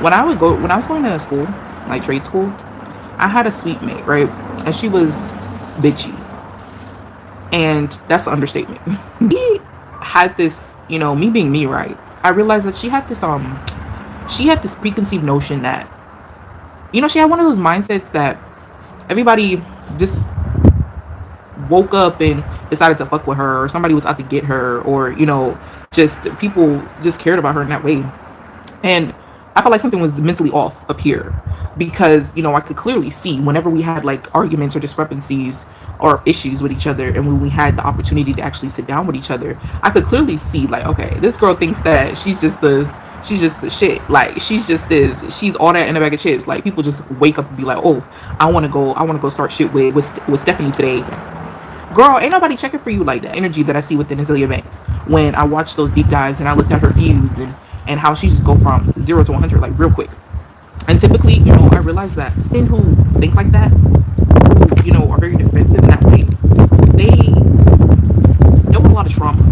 when I was going to school, like trade school, I had a suite mate, right? And she was bitchy. And that's an understatement. He had this, you know, me being me, right? I realized that she had this preconceived notion that, you know, she had one of those mindsets that everybody just woke up and decided to fuck with her, or somebody was out to get her, or, you know, just people just cared about her in that way. And I felt like something was mentally off up here, because, you know, I could clearly see whenever we had like arguments or discrepancies or issues with each other, and when we had the opportunity to actually sit down with each other, I could clearly see like, okay, this girl thinks that she's just the shit. Like, she's all that in a bag of chips. Like, people just wake up and be like, oh, I want to go start shit with Stephanie today. Girl, ain't nobody checking for you like that. Energy that I see within Azealia Banks when I watch those deep dives and I looked at her feuds and how she just go from 0 to 100 like real quick. And typically, you know, I realize that men who think like that, who, you know, are very defensive in that way, they dealt with a lot of trauma.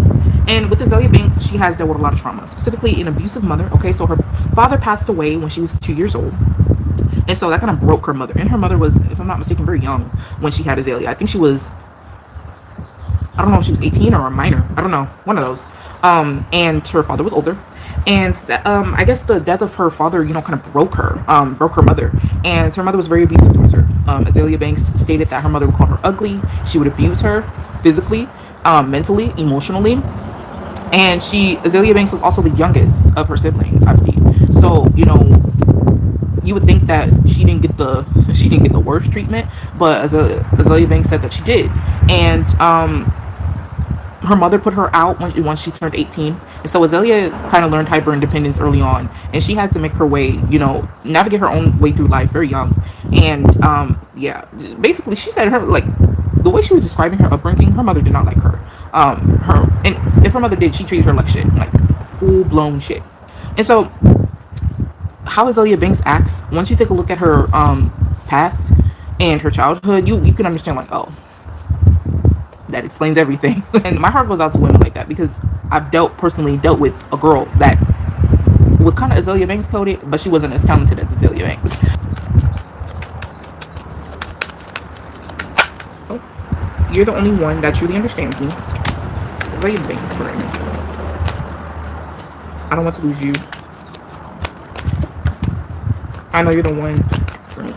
And with Azealia Banks, she has dealt with a lot of trauma, specifically an abusive mother. Okay, so her father passed away when she was 2 years old. And so that kind of broke her mother. And her mother was, if I'm not mistaken, very young when she had Azealia. I think she was, I don't know if she was 18 or a minor. I don't know. One of those. And her father was older. And I guess the death of her father, you know, kind of broke her mother. And her mother was very abusive towards her. Azealia Banks stated that her mother would call her ugly. She would abuse her physically, mentally, emotionally. And Azealia Banks was also the youngest of her siblings, I believe. So, you know, you would think that she didn't get the worst treatment, but Azealia Banks said that she did. And her mother put her out once she turned 18. And so Azealia kind of learned hyper independence early on, and she had to make her way, you know, navigate her own way through life very young. And yeah, basically she said her, like, the way she was describing her upbringing, her mother did not like her. And if her mother did, she treated her like shit, like full blown shit. And so how Azealia Banks acts, once you take a look at her past and her childhood, you can understand, like, oh, that explains everything. And my heart goes out to women like that, because I've personally dealt with a girl that was kind of Azealia Banks coded, but she wasn't as talented as Azealia Banks. Oh, you're the only one that truly understands me. Azealia Banks, for image. I don't want to lose you. I know you're the one for me.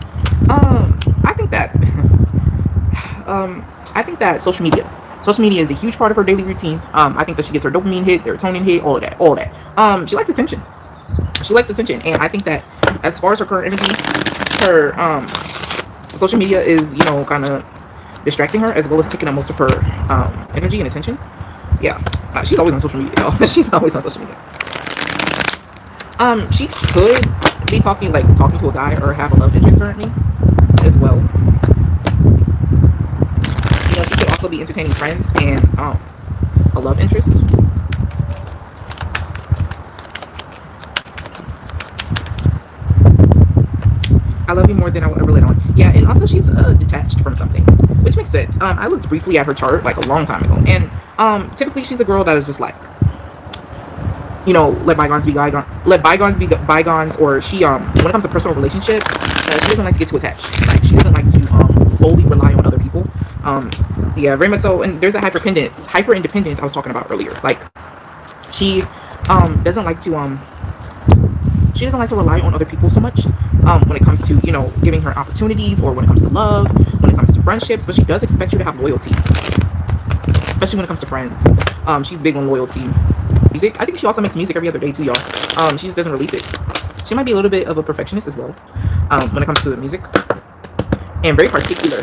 I think that social media is a huge part of her daily routine. I think that she gets her dopamine hit, serotonin hit, all of that. She likes attention. And I think that as far as her current energy, her social media is, you know, kind of distracting her, as well as taking up most of her energy and attention. Yeah, she's always on social media, though. She's always on social media. She could be talking to a guy or have a love interest currently as well. You know, she could also be entertaining friends and a love interest. I love you more than I will ever let on. Yeah, and also she's detached from something, which makes sense. I looked briefly at her chart like a long time ago, and typically she's a girl that is just like, you know, let bygones be bygones, or she when it comes to personal relationships, she doesn't like to get too attached. Like, she doesn't like to solely rely on other people. Yeah, very much so. And there's that hyper independence I was talking about earlier. Like, she doesn't like to rely on other people so much when it comes to, you know, giving her opportunities, or when it comes to love, when it comes to friendships. But she does expect you to have loyalty, especially when it comes to friends. She's big on loyalty. Music, I think she also makes music every other day too, y'all. She just doesn't release it. She might be a little bit of a perfectionist as well when it comes to the music, and very particular.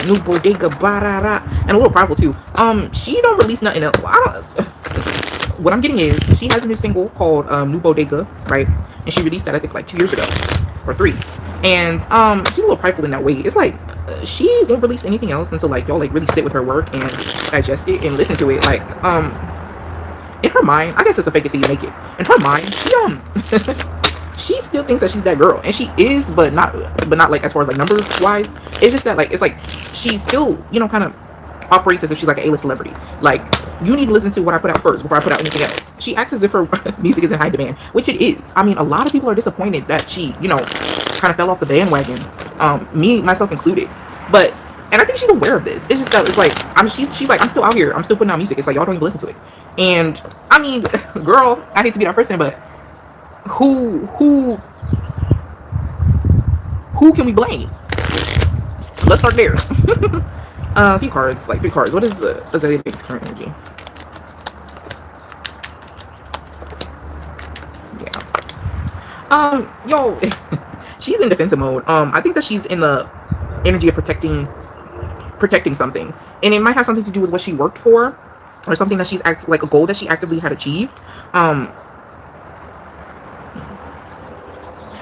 New bodega, and a little prideful too. She don't release nothing else. What I'm getting is she has a new single called New Bodega, right? And she released that, I think, like 2 years ago or 3. And she's a little prideful in that way. It's like she won't release anything else until, like, y'all like really sit with her work and digest it and listen to it. Like, in her mind, I guess it's a fake it till you make it. In her mind, she still thinks that she's that girl, and she is, but not like as far as like number wise. It's just that, like, it's like she's still, you know, kind of operates as if she's like an A-list celebrity. Like, you need to listen to what I put out first before I put out anything else. She acts as if her music is in high demand, which it is. I mean, a lot of people are disappointed that she, you know, kind of fell off the bandwagon, me, myself included. But, and I think she's aware of this. It's just that it's like, she's like, I'm still out here. I'm still putting out music. It's like, y'all don't even listen to it. And, I mean, girl, I hate to be that person, but who can we blame? Let's start there. A few cards, like 3 cards. What is Azealia Banks' current energy? Yeah. Yo, she's in defensive mode. I think that she's in the energy of protecting something, and it might have something to do with what she worked for, or something that she's like a goal that she actively had achieved. And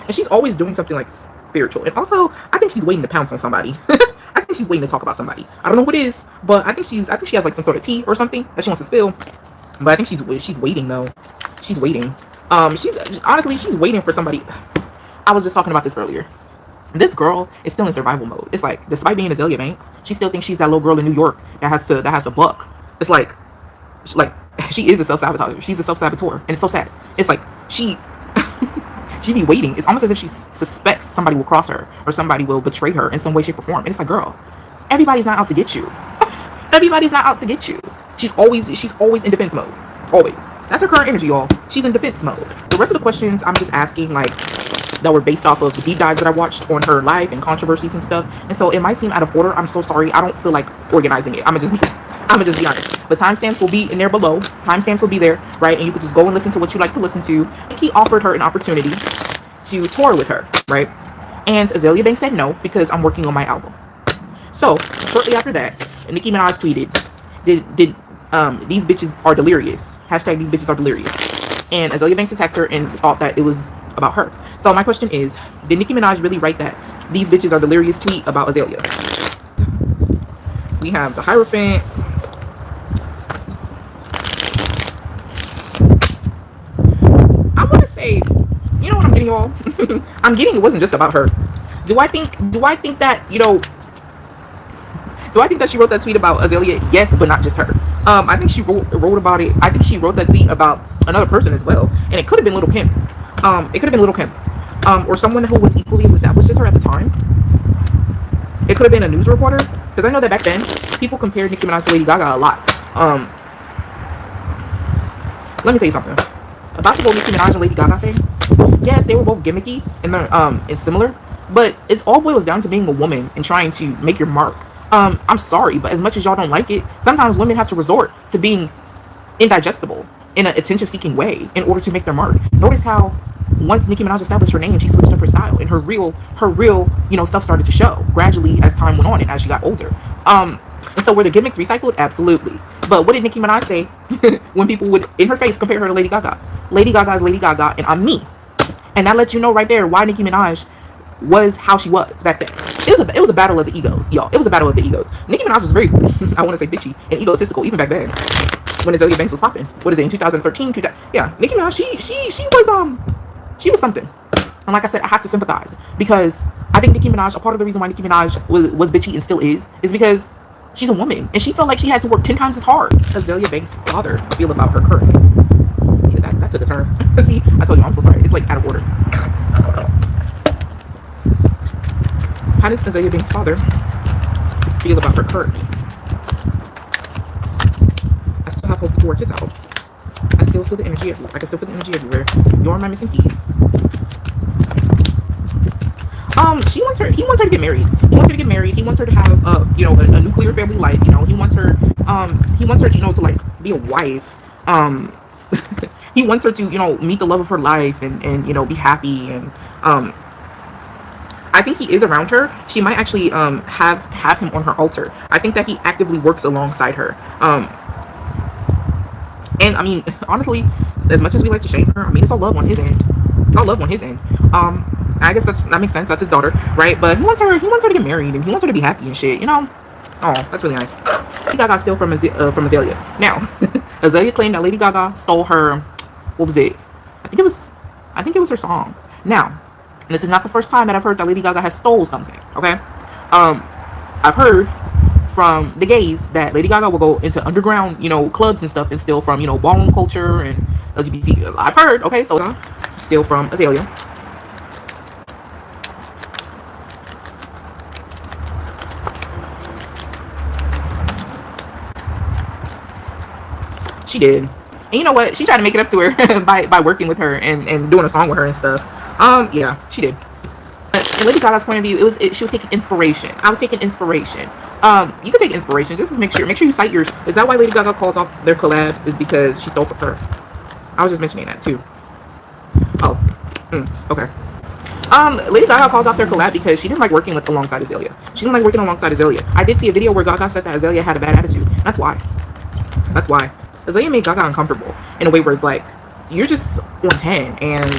she's always doing something like spiritual. And also, I think she's waiting to pounce on somebody. I think she's waiting to talk about somebody. I don't know who it is, but I think she has like some sort of tea or something that she wants to spill. But I think she's waiting though. She's waiting. She's waiting for somebody. I was just talking about this earlier. This girl is still in survival mode. It's like, despite being Azealia Banks, she still thinks she's that little girl in New York that has the buck. It's like she is a self-sabotager. She's a self-saboteur, and it's so sad. It's like she be waiting. It's almost as if she suspects somebody will cross her or somebody will betray her in some way, shape, or form. And it's like, girl, everybody's not out to get you. Everybody's not out to get you. She's always in defense mode. Always. That's her current energy, y'all. She's in defense mode. The rest of the questions I'm just asking, like, that were based off of the deep dives that I watched on her live and controversies and stuff. And so it might seem out of order. I'm so sorry. I don't feel like organizing it. I'm gonna just be honest. But timestamps will be in there below. Timestamps will be there, right? And you could just go and listen to what you like to listen to. Nicki offered her an opportunity to tour with her, right? And Azealia Banks said no, because I'm working on my album. So shortly after that, Nicki Minaj tweeted, these bitches are delirious. Hashtag these bitches are delirious. And Azealia Banks attacked her and thought that it was about her. So my question is, did Nicki Minaj really write that these bitches are delirious tweet about Azealia? We have the Hierophant. I want to say, you know what I'm getting, y'all? I'm getting it wasn't just about her. Do I think that, you know, do I think that she wrote that tweet about Azealia? Yes, but not just her. I think she wrote about it. I think she wrote that tweet about another person as well. And it could have been Little Kim. It could have been Little Kim. Or someone who was equally as established as her at the time. It could have been a news reporter. Because I know that back then, people compared Nicki Minaj to Lady Gaga a lot. Let me tell you something. About the whole Nicki Minaj and Lady Gaga thing. Yes, they were both gimmicky and they're and similar. But it all boils down to being a woman and trying to make your mark. I'm sorry, but as much as y'all don't like it, sometimes women have to resort to being indigestible in an attention-seeking way in order to make their mark. Notice how once Nicki Minaj established her name, she switched up her style, and her real, you know, stuff started to show gradually as time went on and as she got older. And so were the gimmicks recycled? Absolutely. But what did Nicki Minaj say when people would, in her face, compare her to Lady Gaga? Lady Gaga is Lady Gaga, and I'm me. And that lets you know right there why Nicki Minaj was how she was back then. It was a battle of the egos, y'all. It was a battle of the egos. Nicki Minaj was very, I want to say, bitchy and egotistical even back then when Azealia Banks was popping. What is it, in 2013? Yeah, Nicki Minaj, she was something. And like I said, I have to sympathize because I think Nicki Minaj, a part of the reason why Nicki Minaj was bitchy and still is because she's a woman and she felt like she had to work 10 times as hard as Azealia Banks' father feel about her currently. Yeah, that took a turn. See, I told you, I'm so sorry. It's like out of order. How does Azealia Banks' father feel about her currently? I still have hope to work this out. I still feel the energy everywhere. I can still feel the energy everywhere. You're my missing piece. He wants her to get married. He wants her to get married. He wants her to have you know, a nuclear family life. You know, he wants her you know, to like be a wife. He wants her to, you know, meet the love of her life and you know, be happy. And I think he is around her. She might actually have him on her altar. I think that he actively works alongside her. And I mean, honestly, as much as we like to shame her, I mean, it's all love on his end. It's all love on his end. I guess that makes sense. That's his daughter, right? But he wants her to get married and he wants her to be happy and shit, you know? Oh, that's really nice. Lady Gaga steal from Azealia. Now, Azealia claimed that Lady Gaga stole her, what was it? I think it was her song. Now, this is not the first time that I've heard that Lady Gaga has stole something, okay? I've heard from the gays that Lady Gaga will go into underground, you know, clubs and stuff and steal from, you know, ballroom culture and LGBT. I've heard, okay, so steal from Azealia. She did. And you know what? She tried to make it up to her by working with her and doing a song with her and stuff. Yeah, she did. From Lady Gaga's point of view, she was taking inspiration. I was taking inspiration. You can take inspiration. Just make sure you cite yours. Is that why Lady Gaga called off their collab? Is because she stole from her? I was just mentioning that too. Oh, okay. Lady Gaga called off their collab because she didn't like working alongside Azealia. She didn't like working alongside Azealia. I did see a video where Gaga said that Azealia had a bad attitude. That's why. That's why. Azealia made Gaga uncomfortable in a way where it's like, you're just on 10 and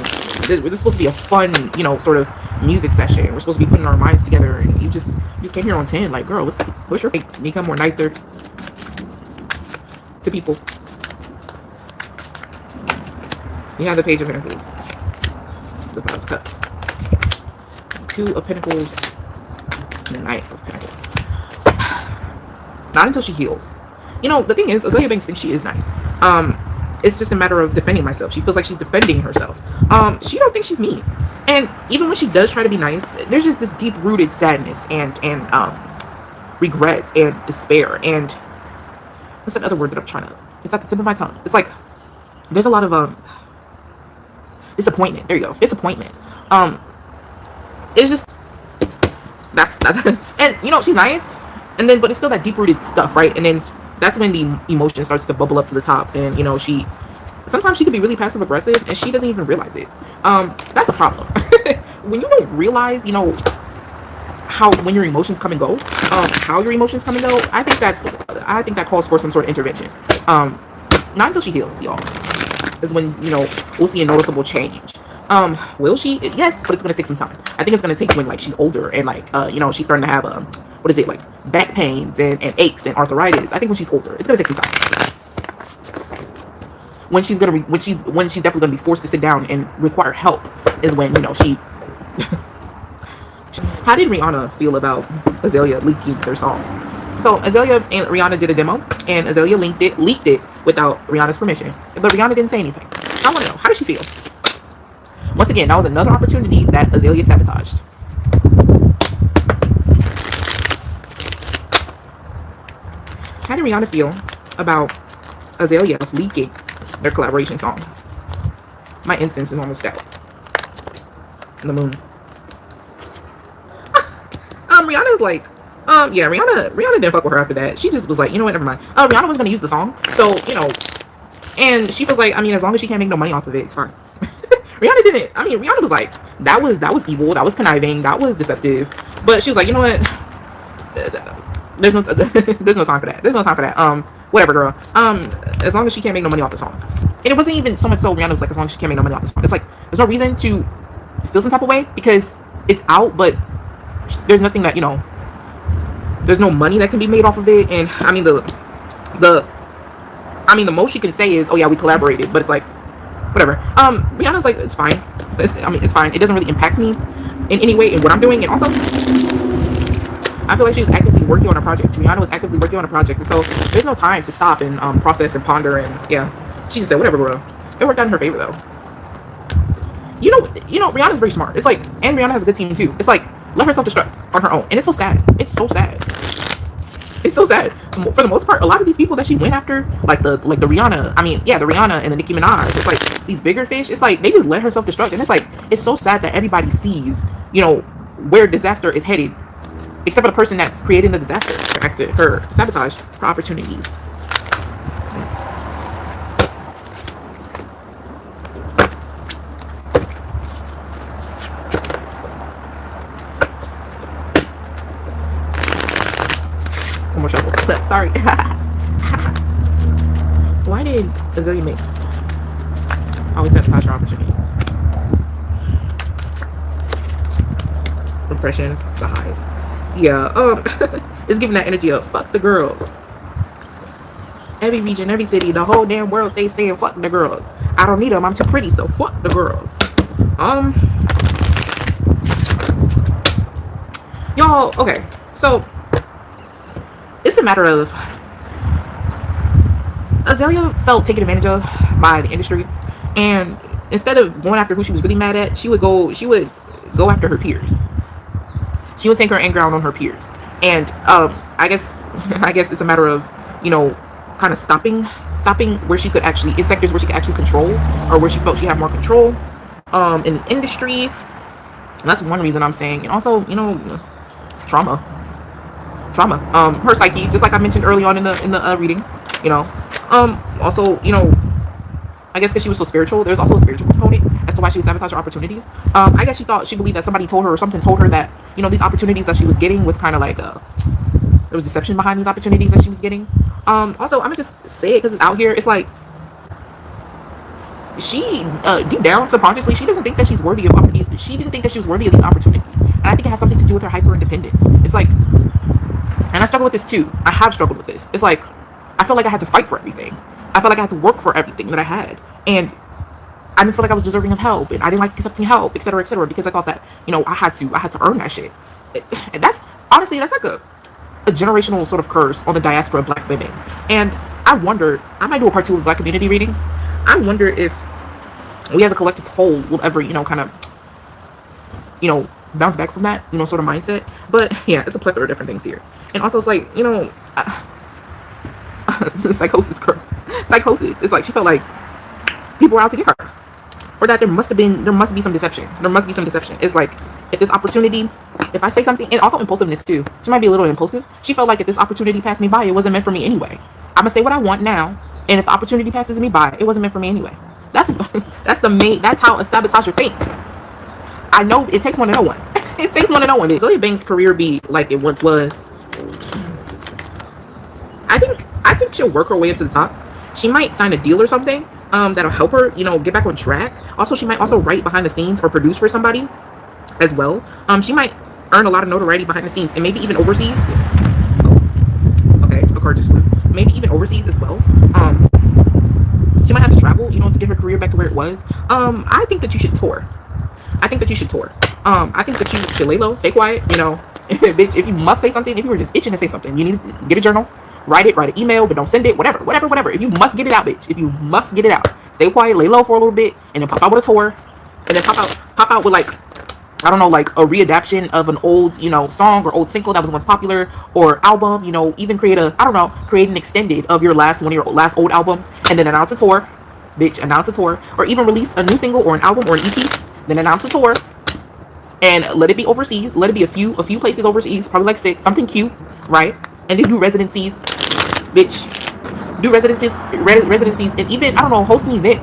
this is supposed to be a fun, you know, sort of music session. We're supposed to be putting our minds together and you just came here on 10. Like, girl, let's push your face, become more nicer to people. You have the Page of Pentacles, the Five of Cups, Two of Pentacles, and the Knight of Pentacles. Not until she heals. You know, the thing is, Azealia Banks thinks she is nice. It's just a matter of defending myself. She feels like she's defending herself. She don't think she's mean. And even when she does try to be nice, there's just this deep-rooted sadness and regrets and despair. And what's that other word that I'm trying to... It's at the tip of my tongue. It's like, there's a lot of disappointment. There you go. Disappointment. It's just... That's and, you know, she's nice. And then, but it's still that deep-rooted stuff, right? And then that's when the emotion starts to bubble up to the top. And, you know, sometimes she could be really passive aggressive and she doesn't even realize it. That's a problem. When you don't realize, you know, when your emotions come and go, how your emotions come and go, I think that calls for some sort of intervention. Not until she heals, y'all, is when, you know, we'll see a noticeable change. Will she? Yes, but it's going to take some time. I think it's going to take when, like, she's older and, like, you know, she's starting to have, what is it, like, back pains and aches and arthritis. I think when she's older, it's going to take some time. When she's definitely going to be forced to sit down and require help is when, you know, she... How did Rihanna feel about Azealia leaking her song? So Azealia and Rihanna did a demo, and Azealia leaked it without Rihanna's permission. But Rihanna didn't say anything. I want to know, how did she feel? Once again, that was another opportunity that Azealia sabotaged. How did Rihanna feel about Azealia leaking their collaboration song? My incense is almost out. The moon. Rihanna's like, yeah, Rihanna didn't fuck with her after that. She just was like, you know what, never mind. Rihanna was gonna use the song, so, you know, and she was like, I mean, as long as she can't make no money off of it, it's fine. Rihanna didn't. I mean, Rihanna was like, that was evil, that was conniving, that was deceptive. But she was like, you know what? There's no time for that. There's no time for that. Whatever, girl. As long as she can't make no money off the song. And it wasn't even so much so Rihanna was like, as long as she can't make no money off the song. It's like, there's no reason to feel some type of way because it's out, but there's nothing that, you know, there's no money that can be made off of it. And I mean, the most she can say is, oh yeah, we collaborated, but it's like, whatever. Rihanna's like, it's fine. It's fine. It doesn't really impact me in any way in what I'm doing. And also, I feel like she was actively working on a project. Rihanna was actively working on a project. And so there's no time to stop and process and ponder. And yeah, she just said, whatever, girl. It worked out in her favor though. You know, Rihanna's very smart. It's like, and Rihanna has a good team too. It's like, let her self-destruct on her own. And it's so sad. It's so sad. It's so sad. For the most part, a lot of these people that she went after, like the Rihanna, I mean, yeah, the Rihanna and the Nicki Minaj, it's like these bigger fish, it's like they just let her self-destruct. And it's like, it's so sad that everybody sees, you know, where disaster is headed, except for the person that's creating the disaster, her sabotage, her opportunities. One more shuffle. Sorry. Why did Azealia Mix always sabotage her opportunities? Repression, the hide. Yeah, it's giving that energy of fuck the girls. Every region, every city, the whole damn world stays saying fuck the girls. I don't need them, I'm too pretty, so fuck the girls. Y'all, okay, so it's just a matter of Azealia felt taken advantage of by the industry, and instead of going after who she was really mad at, she would go after her peers. She would take her anger out on her peers. And I guess it's a matter of, you know, kind of stopping where she could actually, in sectors where she could actually control, or where she felt she had more control in the industry. And that's one reason I'm saying. And also, you know, trauma. Her psyche, just like I mentioned early on in the reading, you know. Also, you know, I guess because she was so spiritual, there's also a spiritual component as to why she would sabotage her opportunities. I guess she believed that somebody told her, or something told her, that, you know, these opportunities that she was getting was kind of like there was deception behind these opportunities that she was getting. Also, I'm gonna just say it because it's out here. It's like she deep down, subconsciously, she doesn't think that she's worthy of opportunities. She didn't think that she was worthy of these opportunities, and I think it has something to do with her hyper independence. It's like, and I struggle with this too. I have struggled with this. It's like I felt like I had to fight for everything. I felt like I had to work for everything that I had, and I didn't feel like I was deserving of help, and I didn't like accepting help, etc., because I thought that, you know, I had to earn that shit. And that's honestly, that's like a generational sort of curse on the diaspora of Black women. And I wonder, I might do a part 2 of Black community reading. I wonder if we as a collective whole will ever, you know, kind of, you know, bounce back from that, you know, sort of mindset. But yeah, it's a plethora of different things here. And also, it's like, you know, the psychosis. It's like she felt like people were out to get her, or that there must be some deception. It's like, if this opportunity, if I say something, and also impulsiveness too. She might be a little impulsive. She felt like if this opportunity passed me by, it wasn't meant for me anyway. I'm gonna say what I want now, and if the opportunity passes me by, it wasn't meant for me anyway. That's how a sabotager thinks. I know it takes one to know one. It takes one to know one. Azealia Banks' career be like it once was. I think she'll work her way up to the top. She might sign a deal or something that'll help her, you know, get back on track. Also, she might also write behind the scenes or produce for somebody as well. She might earn a lot of notoriety behind the scenes, and maybe even overseas. Oh, okay, a card just flew. Maybe even overseas as well. She might have to travel, you know, to get her career back to where it was. I think that you should tour. I think that you should lay low, stay quiet, you know. Bitch, if you must say something, if you were just itching to say something, you need to get a journal, write an email, but don't send it, whatever. If you must get it out, bitch, if you must get it out, stay quiet, lay low for a little bit, and then pop out with a tour, and then pop out with, like, I don't know, like a readaptation of an old, you know, song or old single that was once popular, or album, you know, even create an extended of one of your last old albums, and then announce a tour, bitch, announce a tour, or even release a new single or an album or an EP, then announce a tour, and let it be overseas, let it be a few places overseas, probably like 6, something cute, right? And then do residencies, bitch, residencies, and even, I don't know, host an event,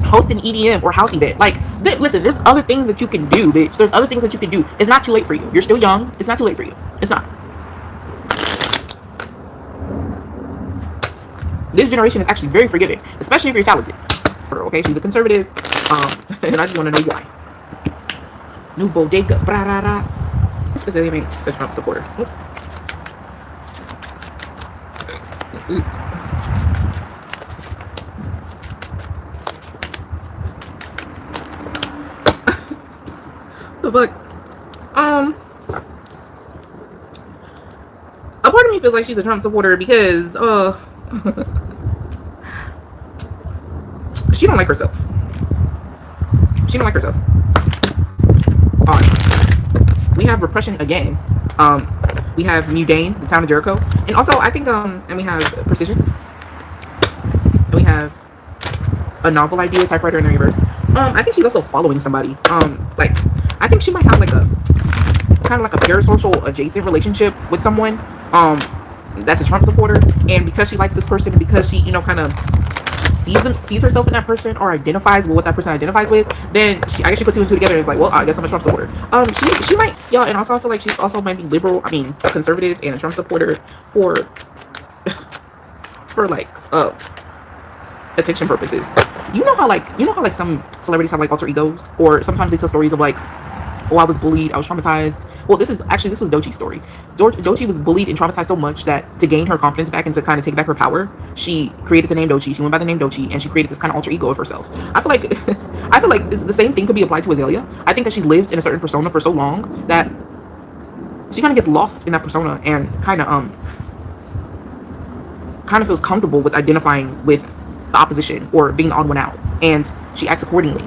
host an EDM or house event. Like, listen, there's other things that you can do, bitch. There's other things that you can do. It's not too late for you. You're still young. It's not too late for you. It's not. This generation is actually very forgiving, especially if you're talented. Okay, she's a conservative, and I just want to know why. New bodega, bra ra ra. This is a Trump supporter. The fuck? A part of me feels like she's a Trump supporter because she don't like herself. We have repression again. We have Mudane, the town of Jericho, and also I think and we have Precision, and we have a novel idea, typewriter in the reverse. I think she's also following somebody. Like, I think she might have like a kind of like a parasocial adjacent relationship with someone that's a Trump supporter, and because she likes this person, and because she, you know, kind of sees herself in that person, or identifies with what that person identifies with, then I guess she put 2 and 2 together and is like, well, I guess I'm a Trump supporter. She might, y'all, and also I feel like she also might be liberal, conservative, and a Trump supporter for like attention purposes. You know how like some celebrities have like alter egos, or sometimes they tell stories of like, oh, I was bullied, I was traumatized. Well, this was Doechie's story. Doechie was bullied and traumatized so much that to gain her confidence back and to kind of take back her power, she created the name Doechie. She went by the name Doechie, and she created this kind of alter ego of herself. I feel like the same thing could be applied to Azealia. I think that she's lived in a certain persona for so long that she kind of gets lost in that persona and kind of feels comfortable with identifying with the opposition or being the odd one out, and she acts accordingly.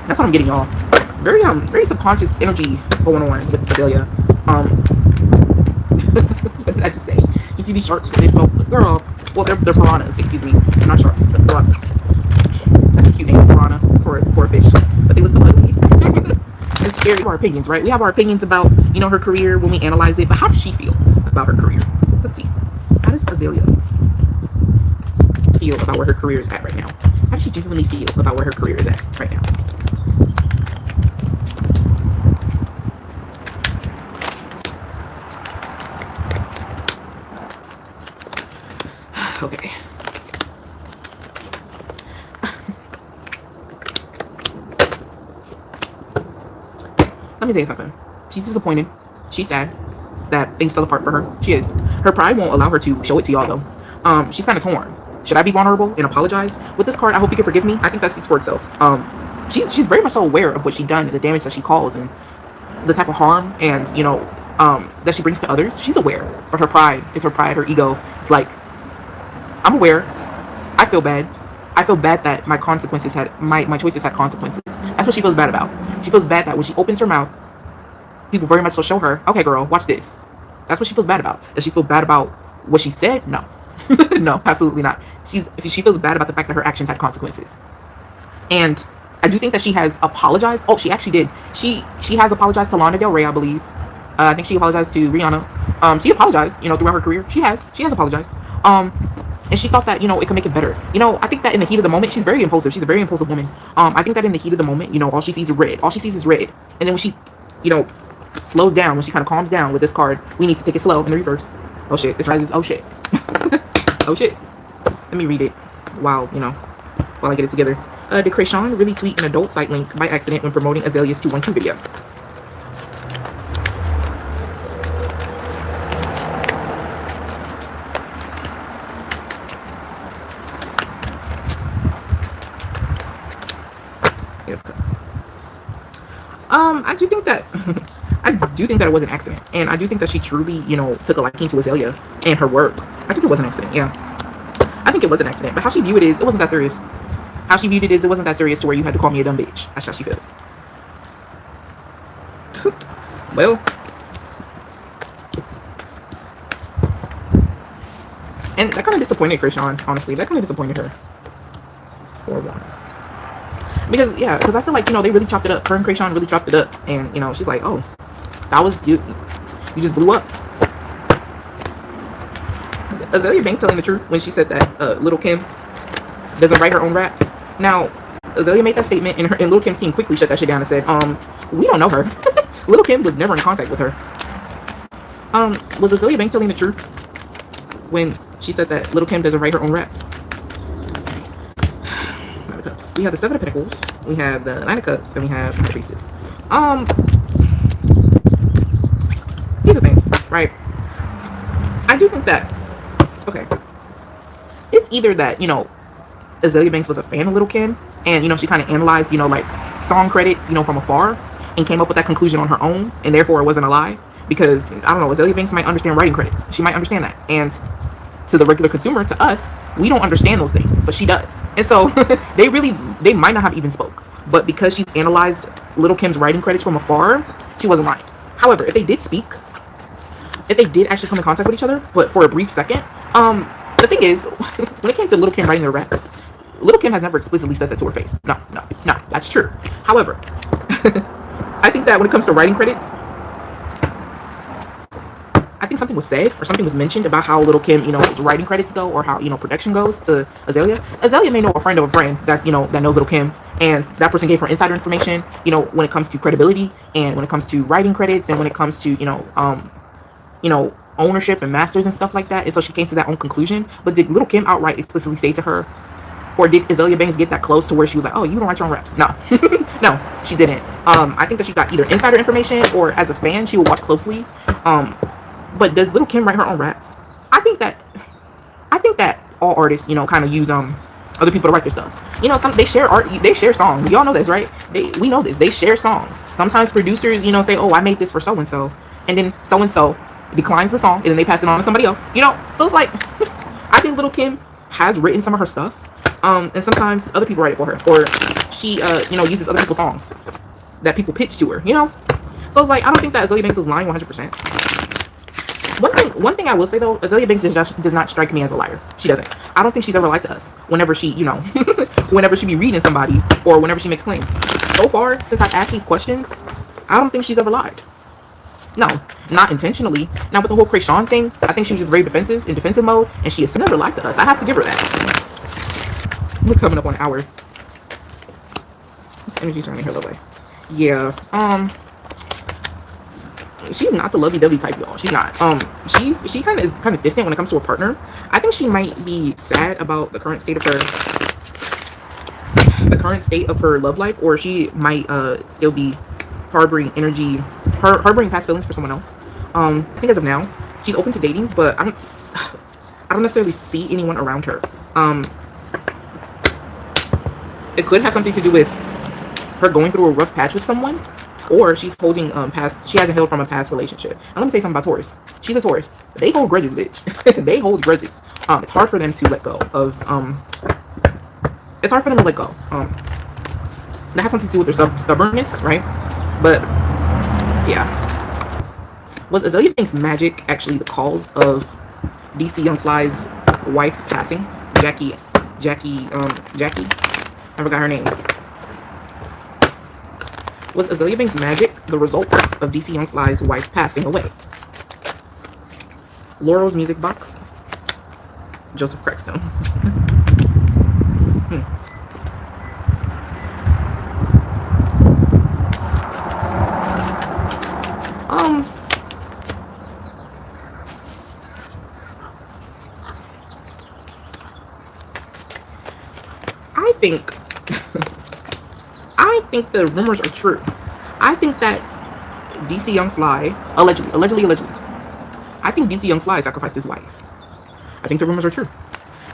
That's what I'm getting, y'all. Very subconscious energy going on with Azealia. What did I just say? You see these sharks when they smoke? Girl, well, they're piranhas, excuse me. They're not sharks, they're piranhas. That's a cute name, piranha, for a fish. But they look so ugly. It's scary. We have our opinions, right? We have our opinions about, you know, her career when we analyze it. But how does she feel about her career? Let's see. How does Azealia feel about where her career is at right now? How does she genuinely feel about where her career is at right now? Okay. Let me say something. She's disappointed. She's sad that things fell apart for her. She is. Her pride won't allow her to show it to y'all, though. She's kind of torn. Should I be vulnerable and apologize? With this card, I hope you can forgive me. I think that speaks for itself. She's very much so aware of what she's done and the damage that she caused and the type of harm and, you know, that she brings to others. She's aware. But her pride, her ego. It's like, I'm aware. I feel bad. I feel bad that my consequences had my choices had consequences. That's what she feels bad about. She feels bad that when she opens her mouth, people very much will show her, okay, girl, watch this. That's what she feels bad about. Does she feel bad about what she said? No. No, absolutely not. She feels bad about the fact that her actions had consequences. And I do think that she has apologized. Oh, she actually did. She has apologized to Lana Del Rey, I believe. I think she apologized to Rihanna. She apologized, you know, throughout her career. She has apologized. And she thought that, you know, it could make it better. You know, I think that in the heat of the moment, she's very impulsive. She's a very impulsive woman. I think that in the heat of the moment, you know, all she sees is red. All she sees is red. And then when she, you know, slows down, when she kind of calms down with this card, we need to take it slow in the reverse. Oh shit, this rises. Oh shit. Oh shit. Let me read it while I get it together. Did Kreashawns really tweet an adult site link by accident when promoting Azealia's 212 video? I do think that it was an accident, and I do think that she truly, you know, took a liking to Azealia and her work. I think it was an accident, yeah. I think it was an accident, but how she viewed it is, it wasn't that serious. How she viewed it is, it wasn't that serious to where you had to call me a dumb bitch. That's how she feels. Well, and that kind of disappointed Kreashawns, honestly. That kind of disappointed her. For once. Because I feel like, you know, they really chopped it up. Her and Kreashawns really chopped it up. And, you know, she's like, oh, that was, you just blew up. Azealia Banks telling the truth when she said that Little Kim doesn't write her own raps. Now, Azealia made that statement, and Little Kim's team quickly shut that shit down and said, we don't know her. Little Kim was never in contact with her. Was Azealia Banks telling the truth when she said that Little Kim doesn't write her own raps? We have the Seven of Pentacles, we have the Nine of Cups, and we have the Priestess. Here's the thing, right? I do think that, okay, it's either that, you know, Azealia Banks was a fan of Little Kim, and, you know, she kind of analyzed, you know, like, song credits, you know, from afar, and came up with that conclusion on her own, and therefore it wasn't a lie, because, I don't know, Azealia Banks might understand writing credits. She might understand that, and to the regular consumer, to us, we don't understand those things, but she does. And so they might not have even spoke, but because she's analyzed Little Kim's writing credits from afar, she wasn't lying. However, if they did speak, if they did actually come in contact with each other, but for a brief second, the thing is, when it came to Little Kim writing her raps, Little Kim has never explicitly said that to her face. No, that's true. However, I think that when it comes to writing credits, I think something was said or something was mentioned about how Little Kim, you know, writing credits go, or how, you know, production goes to Azealia. Azealia may know a friend of a friend that's, you know, that knows Little Kim, and that person gave her insider information, you know, when it comes to credibility, and when it comes to writing credits, and when it comes to, you know, ownership and masters and stuff like that. And so she came to that own conclusion. But did Little Kim outright explicitly say to her, or did Azealia Banks get that close to where she was like, oh, you don't write your own raps? No. No, she didn't. I think that she got either insider information, or as a fan, she will watch closely. But does Little Kim write her own raps? I think that all artists, you know, kind of use other people to write their stuff. You know, they share songs. We all know this, right? We know this. They share songs. Sometimes producers, you know, say, oh, I made this for so and so. and then so and so declines the song, and then they pass it on to somebody else. You know, so it's like I think Little Kim has written some of her stuff, and sometimes other people write it for her, or she you know, uses other people's songs that people pitch to her. You know, so it's like I don't think that Azealia Banks was lying 100%. One thing I will say though, Azealia Banks does not strike me as a liar. She doesn't. I don't think she's ever lied to us whenever she, you know, whenever she be reading somebody or whenever she makes claims. So far, since I've asked these questions, I don't think she's ever lied. No, not intentionally. Now with the whole Kreashawns thing, I think she was just very defensive, in defensive mode, and she has never lied to us. I have to give her that. We're coming up on an hour. This energy's running her little way. Yeah. She's not the lovey-dovey type, y'all. She's not. She kind of distant when it comes to a partner. I think she might be sad about the current state of her love life, or she might still be harboring past feelings for someone else. I think as of now, she's open to dating, but I don't necessarily see anyone around her. It could have something to do with her going through a rough patch with someone, or she's holding she hasn't healed from a past relationship. And let me say something about Taurus. She's a Taurus. They hold grudges, bitch. They hold grudges. It's hard for them to let go of it's hard for them to let go. That has something to do with their stubbornness, right? But yeah. Was Azealia Banks' magic actually the cause of DC Young Fly's wife's passing? Jackie, I forgot her name. Was Azealia Banks' magic the result of DC Young Fly's wife passing away? Laurel's music box. Joseph Crackstone. I think the rumors are true. I think that DC Young Fly allegedly, I think DC Young Fly sacrificed his wife. I think the rumors are true.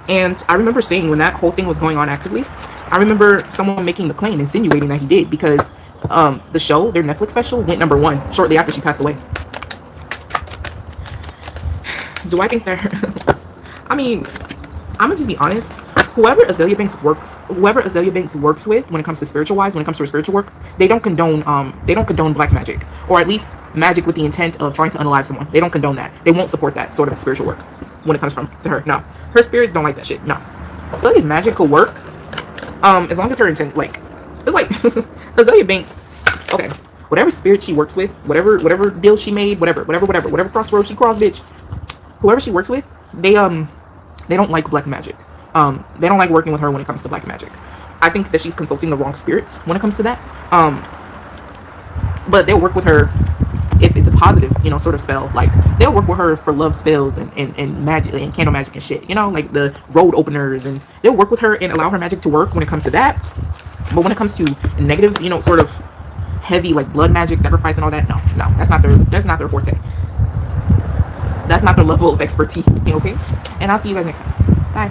And I remember saying when that whole thing was going on actively, I remember someone making the claim, insinuating that he did, because the show, their Netflix special, went #1 shortly after she passed away. Do I think that I mean, I'm gonna just be honest. Whoever Azealia Banks works with when it comes to when it comes to her spiritual work, they don't condone black magic, or at least magic with the intent of trying to unalive someone. They don't condone that. They won't support that sort of spiritual work when it comes to her. No, her spirits don't like that shit. No, Azalia's magic could work, as long as her intent, like, it's like Azealia Banks. Okay, whatever spirit she works with, whatever deal she made, whatever crossroads she crossed, bitch. Whoever she works with, they don't like black magic. They don't like working with her when it comes to black magic. I think that she's consulting the wrong spirits when it comes to that. But they'll work with her if it's a positive, you know, sort of spell. Like, they'll work with her for love spells and magic and candle magic and shit, you know, like the road openers, and they'll work with her and allow her magic to work when it comes to that. But when it comes to negative, you know, sort of heavy, like blood magic, sacrifice and all that, no, that's not their forte. That's not their level of expertise, okay? And I'll see you guys next time.